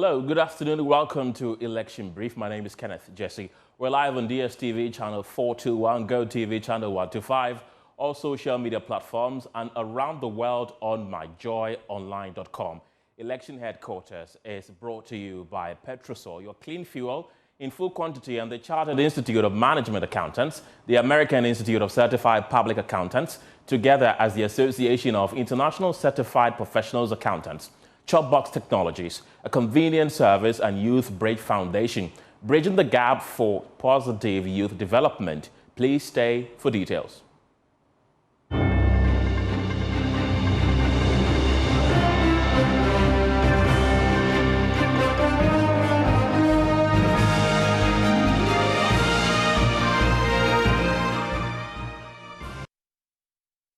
Hello, good afternoon. Welcome to Election Brief. My name is Kenneth Jesse. We're live on DSTV channel 421, GoTV channel 125, all social media platforms, and around the world on myjoyonline.com. Election headquarters is brought to you by Petrosol, your clean fuel in full quantity, and the Chartered Institute of Management Accountants, the American Institute of Certified Public Accountants, together as the Association of International Certified Professionals Accountants, Chopbox Technologies, a convenient service, and Youth Bridge Foundation, bridging the gap for positive youth development. Please stay for details.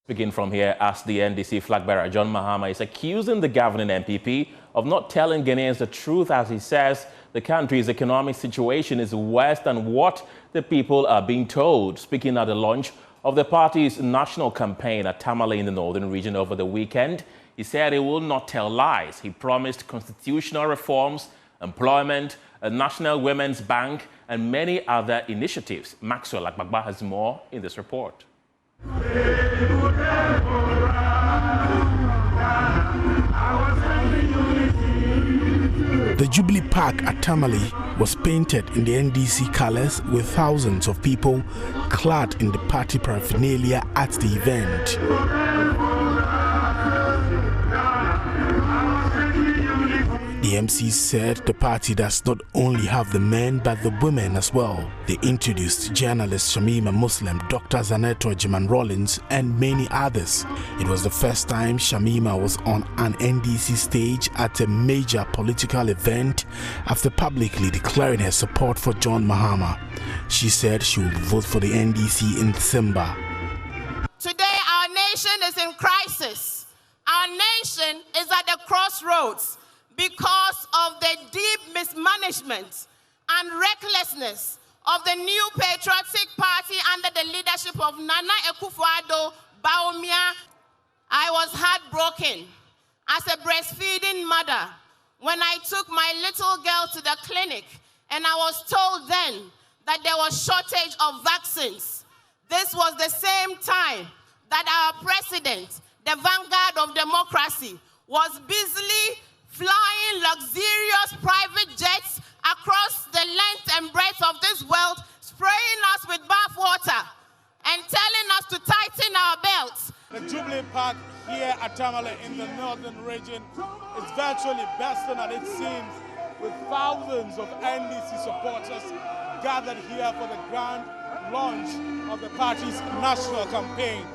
Begin from here as the NDC flag bearer John Mahama is accusing the governing MPP of not telling Ghanaians the truth, as he says the country's economic situation is worse than what the people are being told. Speaking at the launch of the party's national campaign at Tamale in the northern region over the weekend, he said he will not tell lies. He promised constitutional reforms, employment, a national women's bank, and many other initiatives. Maxwell Akbagba has more in this report. The Jubilee Park at Tamale was painted in the NDC colors, with thousands of people clad in the party paraphernalia at the event. The MC said the party does not only have the men but the women as well. They introduced journalist Shamima Muslim, Dr. Zaneto Jiman Rollins, and many others. It was the first time Shamima was on an NDC stage at a major political event after publicly declaring her support for John Mahama. She said she would vote for the NDC in December. Today our nation is in crisis. Our nation is at the crossroads because of the deep mismanagement and recklessness of the new patriotic party under the leadership of Nana Akufo-Addo Bawumia. I was heartbroken as a breastfeeding mother when I took my little girl to the clinic and I was told then that there was shortage of vaccines. This was the same time that our president, the vanguard of democracy, was busily flying luxurious private jets across the length and breadth of this world, spraying us with bath water and telling us to tighten our belts. The Jubilee Park here at Tamale in the northern region is virtually bursting at its seams, with thousands of NDC supporters gathered here for the grand launch of the party's national campaign.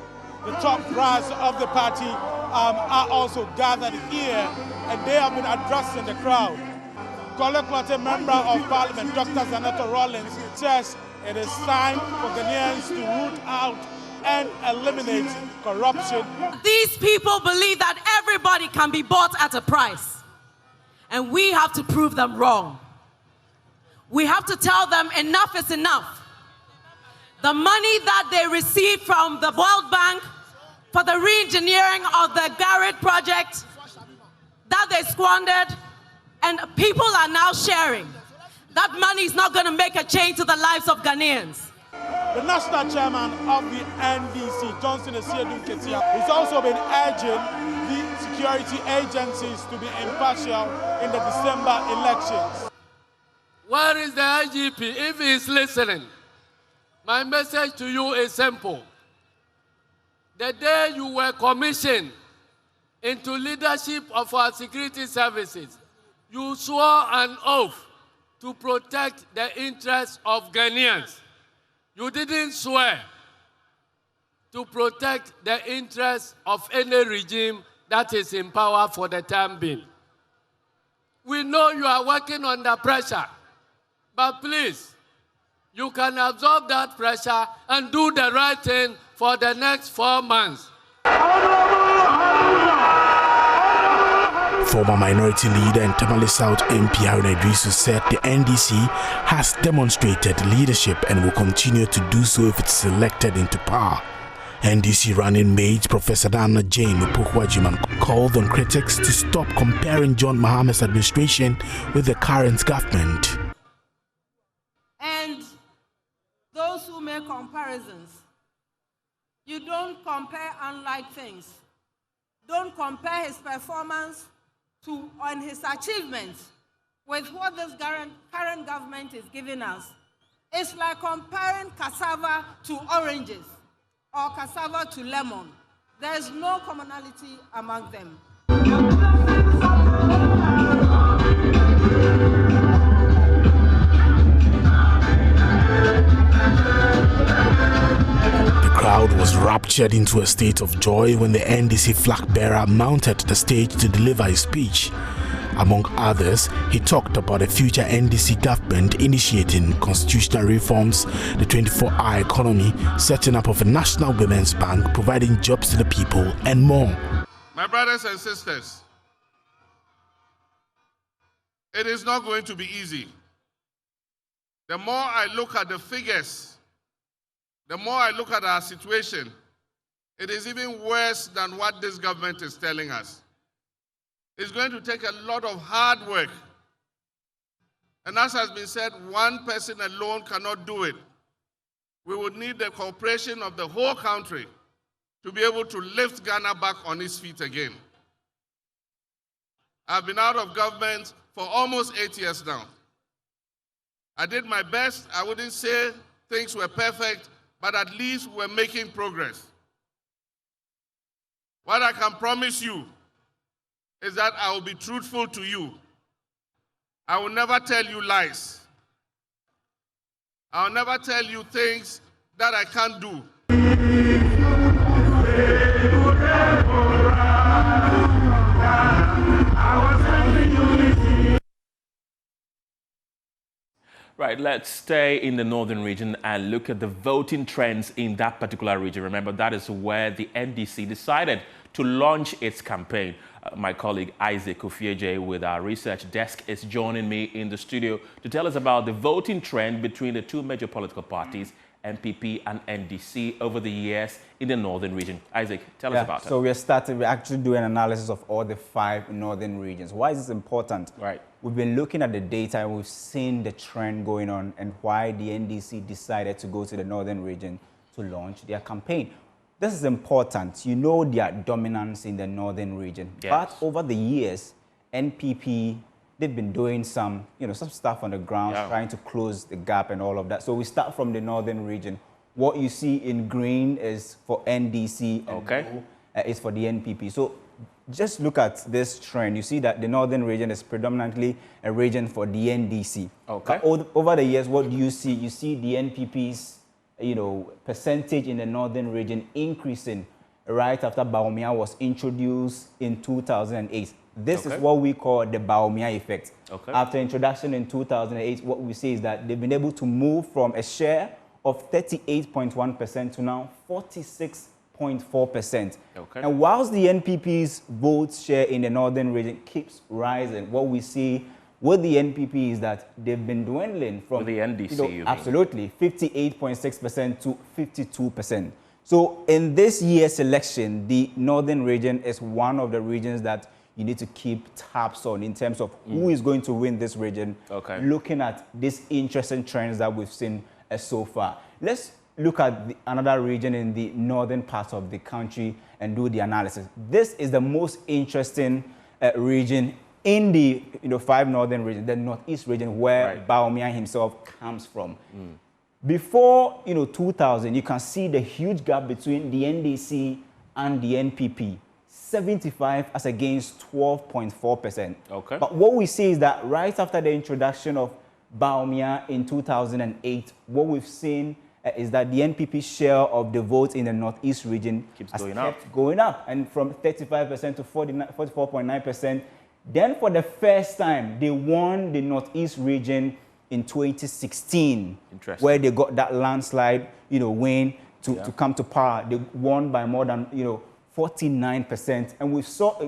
The top brass of the party are also gathered here, and they have been addressing the crowd. Kole Member of Parliament, Dr. Zaneto Rollins, says it is time for Ghanaians to root out and eliminate corruption. These people believe that everybody can be bought at a price, and we have to prove them wrong. We have to tell them enough is enough. The money that they received from the World Bank for the re-engineering of the Garrett project that they squandered, and people are now sharing. That money is not going to make a change to the lives of Ghanaians. The national chairman of the NDC, Johnson Esiedun Ketia, has also been urging the security agencies to be impartial in the December elections. Where is the IGP if he is listening? My message to you is simple. The day you were commissioned into leadership of our security services, you swore an oath to protect the interests of Ghanaians. You didn't swear to protect the interests of any regime that is in power for the time being. We know you are working under pressure, but please, you can absorb that pressure and do the right thing for the next 4 months. Former minority leader and Tamale South MP Haruna Idrisu said the NDC has demonstrated leadership and will continue to do so if it's elected into power. NDC running mate Professor Dana Jane Opukwajiman called on critics to stop comparing John Mahama's administration with the current government. And those who make comparisons, you don't compare unlike things. Don't compare his performance and his achievements with what this current government is giving us. It's like comparing cassava to oranges or cassava to lemon. There's no commonality among them. The crowd was raptured into a state of joy when the NDC flag bearer mounted the stage to deliver his speech. Among others, he talked about the future NDC government initiating constitutional reforms, the 24-hour economy, setting up of a national women's bank, providing jobs to the people, and more. My brothers and sisters, it is not going to be easy. The more I look at the figures, the more I look at our situation, it is even worse than what this government is telling us. It's going to take a lot of hard work. And as has been said, one person alone cannot do it. We would need the cooperation of the whole country to be able to lift Ghana back on its feet again. I've been out of government for almost 8 years now. I did my best. I wouldn't say things were perfect, but at least we're making progress. What I can promise you is that I will be truthful to you. I will never tell you lies. I will never tell you things that I can't do. Right, let's stay in the northern region and look at the voting trends in that particular region. Remember, that is where the NDC decided to launch its campaign. My colleague Isaac Ofieje with our research desk is joining me in the studio to tell us about the voting trend between the two major political parties, NPP and NDC, over the years in the northern region. Isaac, tell us about it. So we're actually doing an analysis of all the 5 northern regions. Why is this important? Right. We've been looking at the data and we've seen the trend going on and why the NDC decided to go to the northern region to launch their campaign. This is important. You know their dominance in the northern region. Yes. But over the years, NPP, they've been doing some stuff on the ground, trying to close the gap and all of that. So we start from the northern region. What you see in green is for NDC and blue is for the NPP. So just look at this trend. You see that the northern region is predominantly a region for the NDC. Okay. Over the years, what do you see? You see the NPP's percentage in the northern region increasing right after Bawumia was introduced in 2008. This is what we call the Bawumia effect. Okay. After introduction in 2008, what we see is that they've been able to move from a share of 38.1% to now 46.4%. Okay. And whilst the NPP's vote share in the northern region keeps rising, what we see with the NPP is that they've been dwindling from with the NDC, absolutely 58.6% to 52%. So in this year's election, the northern region is one of the regions that you need to keep tabs on in terms of who is going to win this region. Okay. Looking at these interesting trends that we've seen so far. Let's look at another region in the northern part of the country and do the analysis. This is the most interesting region in the 5 northern regions, the northeast region where Bawumia himself comes from. Before 2000, you can see the huge gap between the NDC and the NPP. 75 as against 12.4%. Okay. But what we see is that right after the introduction of Bawumia in 2008, what we've seen is that the NPP share of the votes in the northeast region kept going up, and from 35% to 44.9%. Then for the first time, they won the northeast region in 2016, where they got that landslide, win to come to power. They won by more than 49%, and we saw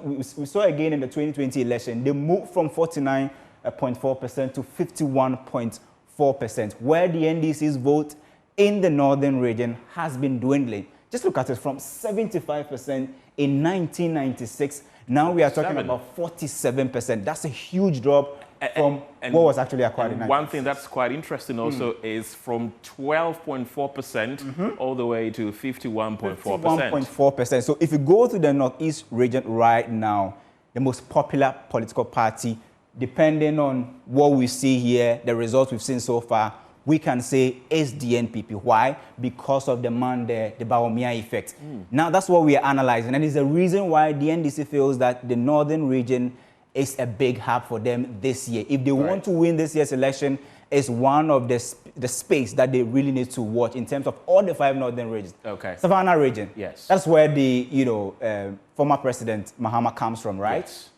again in the 2020 election. They moved from 49.4% to 51.4%, where the NDC's vote in the northern region has been dwindling. Just look at it, from 75% in 1996, now we are talking about 47%. That's a huge drop from what was actually acquired in 1996. One thing that's quite interesting also is from 12.4% all the way to 51.4%. 51.4%. So if you go to the Northeast region right now, the most popular political party, depending on what we see here, the results we've seen so far, we can say is the NPP. Why? Because of the man there, the Bawumia effect. Now that's what we are analyzing, and it's the reason why the NDC feels that the northern region is a big hub for them this year. If they want to win this year's election, it's one of the space that they really need to watch in terms of all the 5 northern regions. Okay. Savannah region. Yes. That's where the former president Mahama comes from, right? Yes.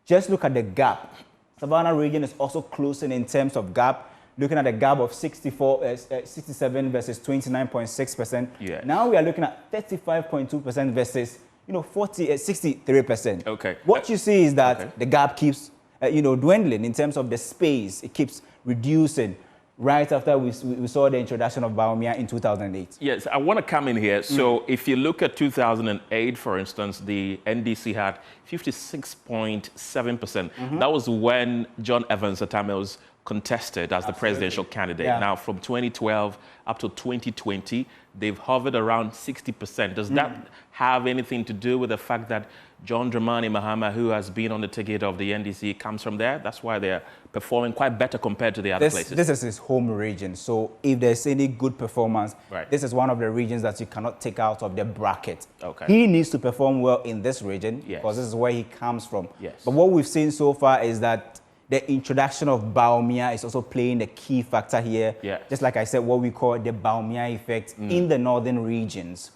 Just look at the gap. Savannah region is also closing in terms of gap. Looking at a gap of 67 versus 29.6%. Yes. Now we are looking at 35.2% versus 63%. Okay. What you see is that the gap keeps dwindling in terms of the space. It keeps reducing right after we saw the introduction of Bawumia in 2008. Yes, I want to come in here. So if you look at 2008, for instance, the NDC had 56.7%. That was when John Evans Atame was contested as the presidential candidate. Now, from 2012 up to 2020, they've hovered around 60%. Does that have anything to do with the fact that John Dramani Mahama, who has been on the ticket of the NDC, comes from there? That's why they're performing quite better compared to the other places. This is his home region. So if there's any good performance, this is one of the regions that you cannot take out of the bracket. Okay. He needs to perform well in this region because this is where he comes from. Yes. But what we've seen so far is that the introduction of Bawumia is also playing a key factor here. Yeah. Just like I said, what we call the Bawumia effect in the northern regions,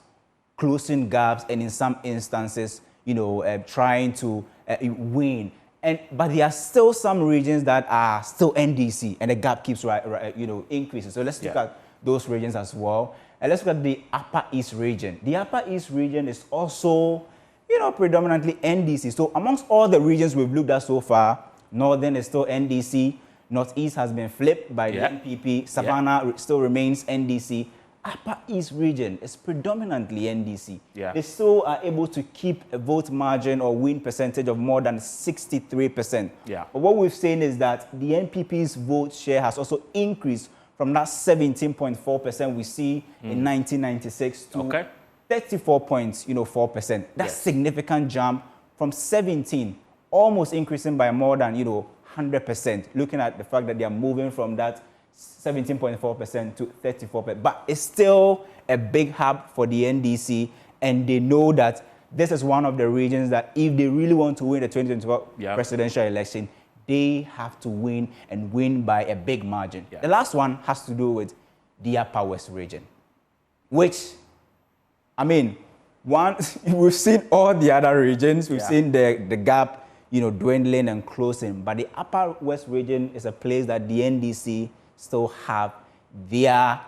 closing gaps and in some instances, trying to win. But there are still some regions that are still NDC, and the gap keeps increasing. So let's look at those regions as well. And let's look at the Upper East region. The Upper East region is also, predominantly NDC. So amongst all the regions we've looked at so far, Northern is still NDC. Northeast has been flipped by the NPP. Savannah still remains NDC. Upper East region is predominantly NDC. They still are able to keep a vote margin or win percentage of more than 63%. But what we've seen is that the NPP's vote share has also increased from that 17.4% we see in 1996 to 34.4%. That's significant jump from 17, almost increasing by more than 100%. Looking at the fact that they are moving from that 17.4% to 34%. But it's still a big hub for the NDC, and they know that this is one of the regions that if they really want to win the 2024 presidential election, they have to win and win by a big margin. The last one has to do with the Upper West region, which, we've seen all the other regions. We've seen the gap, dwindling and closing. But the Upper West region is a place that the NDC still have their,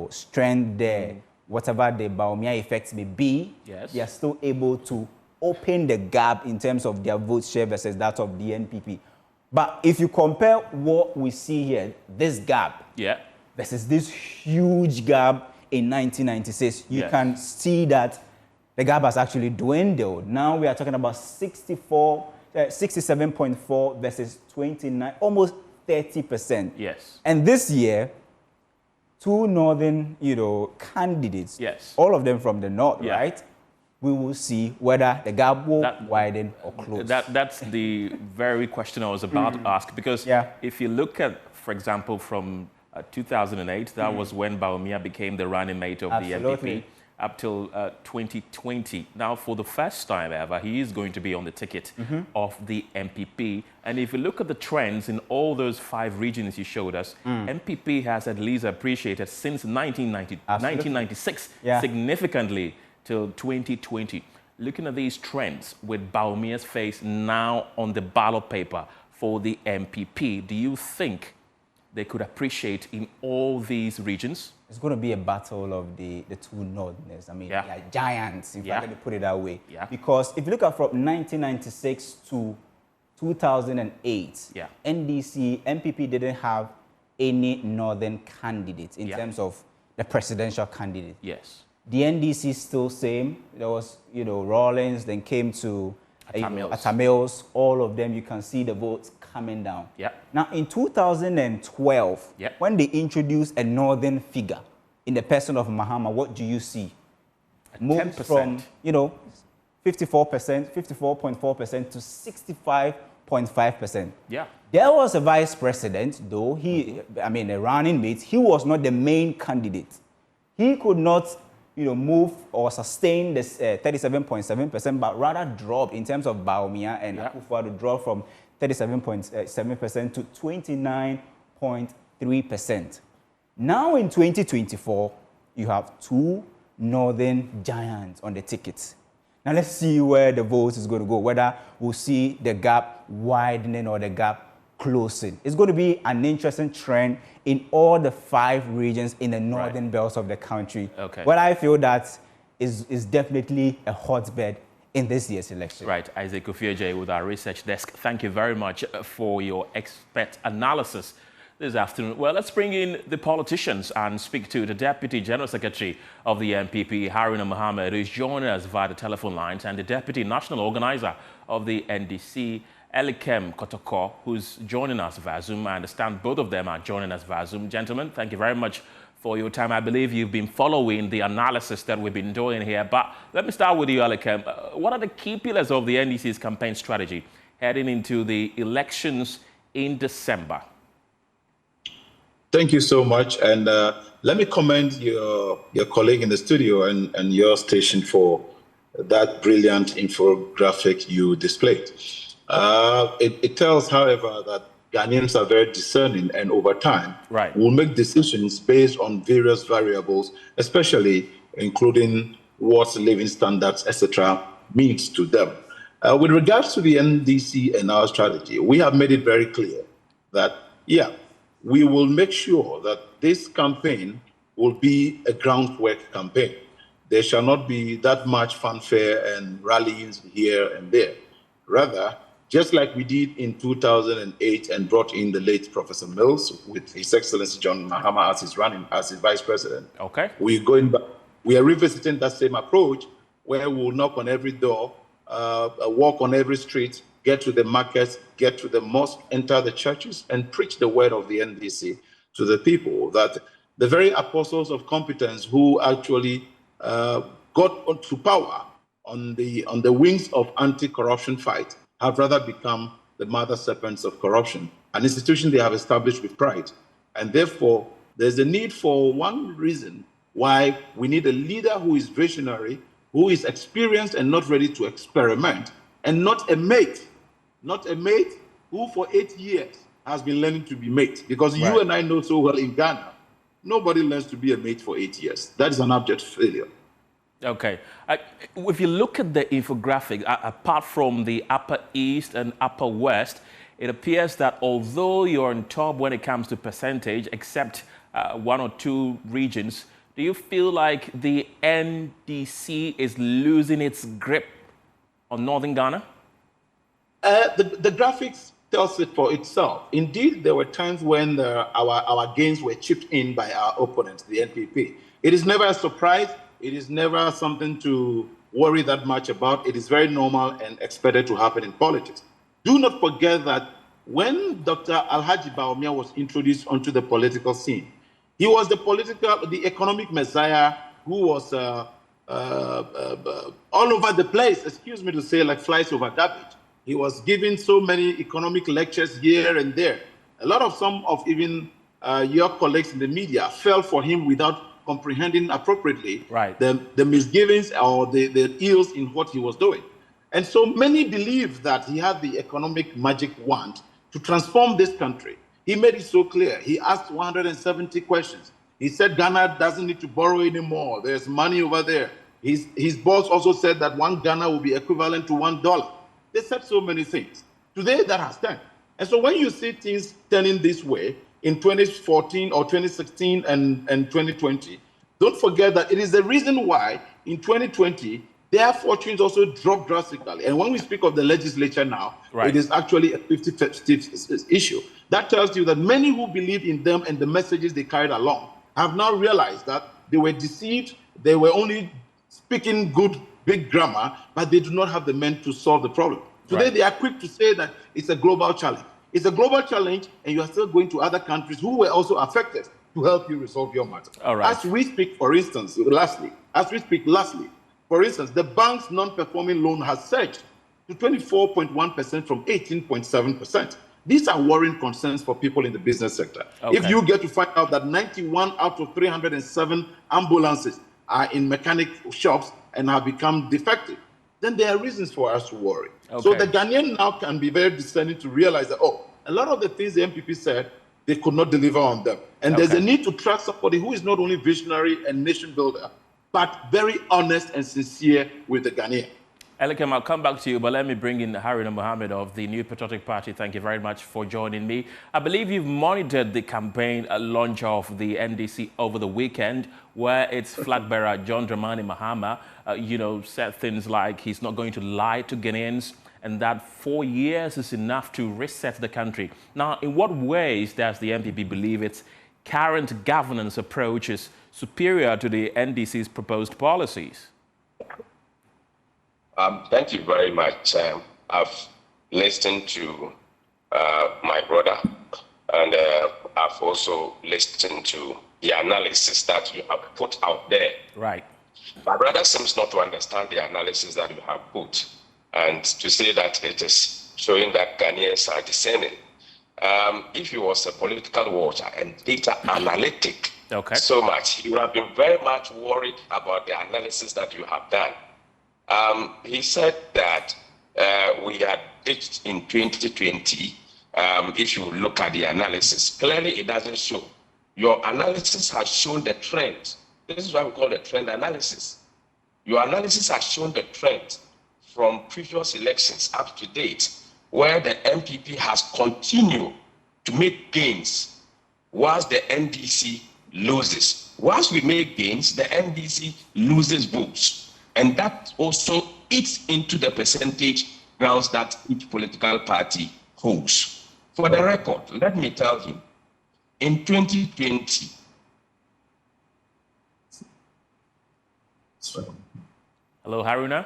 strength there. Whatever the Bawumia effects may be, they are still able to open the gap in terms of their vote share versus that of the NPP. But if you compare what we see here, this gap versus this huge gap in 1996, you can see that the gap has actually dwindled. Now we are talking about 67.4 versus 29, almost 30%. And this year, two northern, candidates, all of them from the north, right? We will see whether the gap will widen or close. That's the very question I was about to ask, because if you look at, for example, from 2008, that was when Bawumia became the running mate of the NPP, up till 2020. Now, for the first time ever, he is going to be on the ticket of the MPP. And if you look at the trends in all those 5 regions you showed us, MPP has at least appreciated since 1996 significantly till 2020. Looking at these trends with Bawumia's face now on the ballot paper for the MPP, do you think they could appreciate in all these regions? It's going to be a battle of the two northerners. They are giants, if I can put it that way. Because if you look at from 1996 to 2008, MPP didn't have any northern candidates in terms of the presidential candidate. The NDC still same. There was, Rawlings, then came to Atamils. All of them, you can see the votes coming down. Yeah. Now, in 2012, when they introduced a northern figure in the person of Mahama, what do you see? Moves 10%. from, 54%, 54.4% to 65.5%. Yeah. There was a vice president, though, a running mate. He was not the main candidate. He could not, move or sustain this 37.7%, but rather dropped in terms of Baumia and Akufo-Addo dropped from 37.7% to 29.3%. Now in 2024, you have two northern giants on the tickets. Now let's see where the vote is going to go, whether we'll see the gap widening or the gap closing. It's going to be an interesting trend in all the 5 regions in the northern belts of the country. Okay. Well, I feel that is definitely a hotbed in this year's election. Right. Isaac Ofieje with our research desk. Thank you very much for your expert analysis this afternoon. Well, let's bring in the politicians and speak to the Deputy General Secretary of the NPP, Haruna Mohammed, who is joining us via the telephone lines, and the Deputy National Organizer of the NDC, Elikem Kotoko, who's joining us via Zoom. I understand both of them are joining us via Zoom. Gentlemen, thank you very much for your time. I believe you've been following the analysis that we've been doing here. But let me start with you, Elikem. What are the key pillars of the NDC's campaign strategy heading into the elections in December? Thank you so much. And let me commend your colleague in the studio and your station for that brilliant infographic you displayed. It tells, however, that Ghanaians are very discerning and over time will make decisions based on various variables, especially including what living standards, etc., means to them. With regards to the NDC and our strategy, we have made it very clear that, we will make sure that this campaign will be a groundwork campaign. There shall not be that much fanfare and rallyings here and there. Rather, just like we did in 2008 and brought in the late Professor Mills with His Excellency John Mahama as his vice president. Okay. We're going back. We are revisiting that same approach where we'll knock on every door, walk on every street, get to the markets, get to the mosque, enter the churches, and preach the word of the NDC to the people, that the very apostles of competence who actually got to power on the wings of anti-corruption fight have rather become the mother serpents of corruption, an institution they have established with pride. And therefore, there's a need for one reason why we need a leader who is visionary, who is experienced and not ready to experiment, and not a mate who for 8 years has been learning to be mate. Because you and I know so well in Ghana, nobody learns to be a mate for 8 years. That is an abject failure. Okay. If you look at the infographic, apart from the Upper East and Upper West, it appears that although you're on top when it comes to percentage, except 1 or 2 regions, do you feel like the NDC is losing its grip on Northern Ghana? The graphics tells it for itself. Indeed, there were times when our gains were chipped in by our opponents, the NPP. It is never a surprise. It is never something to worry that much about. It is very normal and expected to happen in politics. Do not forget that when Dr. Alhaji Baumia was introduced onto the political scene, he was the economic messiah who was all over the place, excuse me to say, like flies over garbage. He was giving so many economic lectures here and there. Some of even your colleagues in the media fell for him without comprehending appropriately the misgivings or the ills in what he was doing. And so many believe that he had the economic magic wand to transform this country. He made it so clear. He asked 170 questions. He said Ghana doesn't need to borrow anymore. There's money over there. His boss also said that 1 Ghana will be equivalent to $1. They said so many things. Today, that has turned. And so when you see things turning this way in 2014 or 2016 and 2020, don't forget that it is the reason why in 2020, their fortunes also dropped drastically. And when we speak of the legislature now, it is actually a 50-50 issue. That tells you that many who believe in them and the messages they carried along have now realized that they were deceived, They were only speaking good, big grammar, but they do not have the men to solve the problem. Today, they are quick to say that it's a global challenge. It's a global challenge, and you are still going to other countries who were also affected to help you resolve your matter. All right. As we speak, for instance, lastly, for instance, the bank's non-performing loan has surged to 24.1% from 18.7%. These are worrying concerns for people in the business sector. Okay. If you get to find out that 91 out of 307 ambulances are in mechanic shops and have become defective, then there are reasons for us to worry. Okay. So the Ghanaian now can be very discerning to realize that, a lot of the things the MPP said, they could not deliver on them. And there's a need to trust somebody who is not only visionary and nation builder, but very honest and sincere with the Ghanaian. Elikem, I'll come back to you, but let me bring in Haruna Mohammed of the New Patriotic Party. Thank you very much for joining me. I believe you've monitored the campaign launch of the NDC over the weekend, where its flag bearer, John Dramani Mahama, said things like he's not going to lie to Ghanaians and that 4 years is enough to reset the country. Now, in what ways does the MPP believe its current governance approach is superior to the NDC's proposed policies? Thank you very much. I've listened to my brother, and I've also listened to the analysis that you have put out there. Right. My brother seems not to understand the analysis that you have put, and to say that it is showing that Ghanaians are discerning. If he was a political watcher and data analytic so much, he would have been very much worried about the analysis that you have done. He said that we had reached in 2020. If you look at the analysis, clearly it doesn't show. Your analysis has shown the trend. This is what we call the trend analysis. Your analysis has shown the trend from previous elections up to date, where the MPP has continued to make gains whilst the NDC loses. Whilst we make gains, the NDC loses votes. And that also eats into the percentage grounds that each political party holds. For the record, let me tell him, in 2020, hello, Haruna?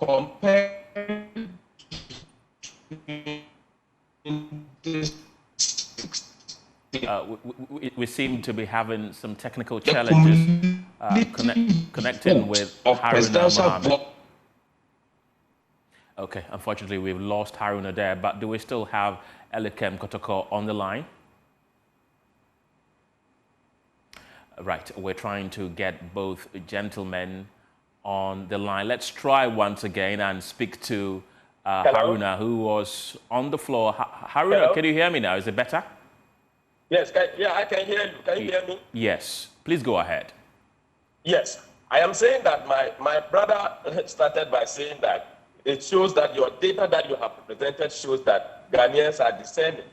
Compared we seem to be having some technical challenges connecting with Haruna Mohammed. Okay, unfortunately, we've lost Haruna there, but do we still have Elikem Kotoko on the line? Right, we're trying to get both gentlemen on the line. Let's try once again and speak to Haruna, who was on the floor. Haruna, hello? Can you hear me now? Is it better? Yes, I can hear you. Can you hear me? Yes, please go ahead. Yes, I am saying that my brother started by saying that it shows that your data that you have presented shows that Ghanaians are discerning.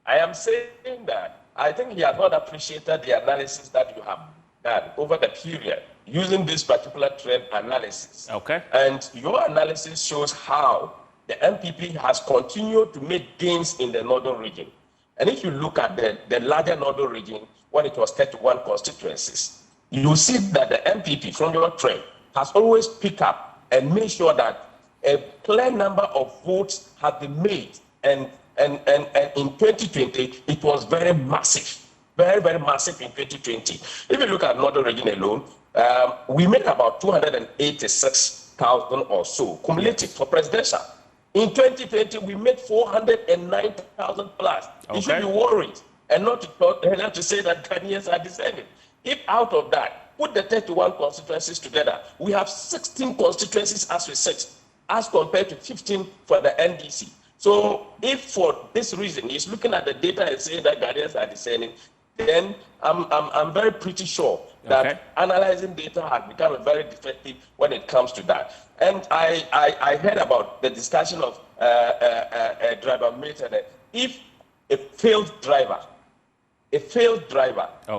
I am saying that I think he has not appreciated the analysis that you have done over the period using this particular trend analysis. Okay. And your analysis shows how the MPP has continued to make gains in the northern region. And if you look at the larger northern region, when it was 31 constituencies, you see that the MPP from your trend has always picked up and made sure that a clear number of votes have been made. And in 2020, it was very massive, very, very massive in 2020. If you look at northern region alone, we made about 286,000 or so cumulative for presidential. In 2020, we made 409,000 plus. Okay. You should be worried and not to say that Ghanaians are discerning. If out of that, put the 31 constituencies together, we have 16 constituencies as we sit, as compared to 15 for the NDC. So if for this reason he's looking at the data and saying that Ghanaians are discerning, then I'm very pretty sure that analyzing data has become very defective when it comes to that. And I heard about the discussion of driver maintenance. If a failed driver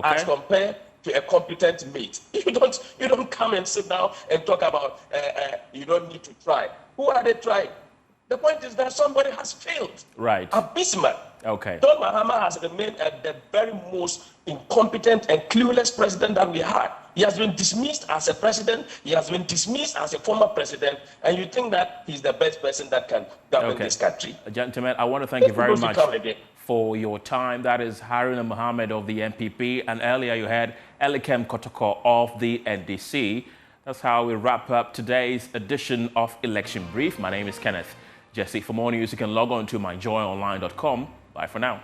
as compared to a competent mate, you don't come and sit down and talk about you don't need to try. Who are they trying? The point is that somebody has failed. Right. Abysmal. Okay. John Mahama has remained the very most incompetent and clueless president that we had. He has been dismissed as a president. He has been dismissed as a former president. And you think that he's the best person that can govern this country. Gentlemen, I want to thank you very much for your time. That is Haruna Mohammed of the NPP. And earlier you had Elikem Kotoko of the NDC. That's how we wrap up today's edition of Election Brief. My name is Kenneth Jesse. For more news, you can log on to myjoyonline.com. Bye for now.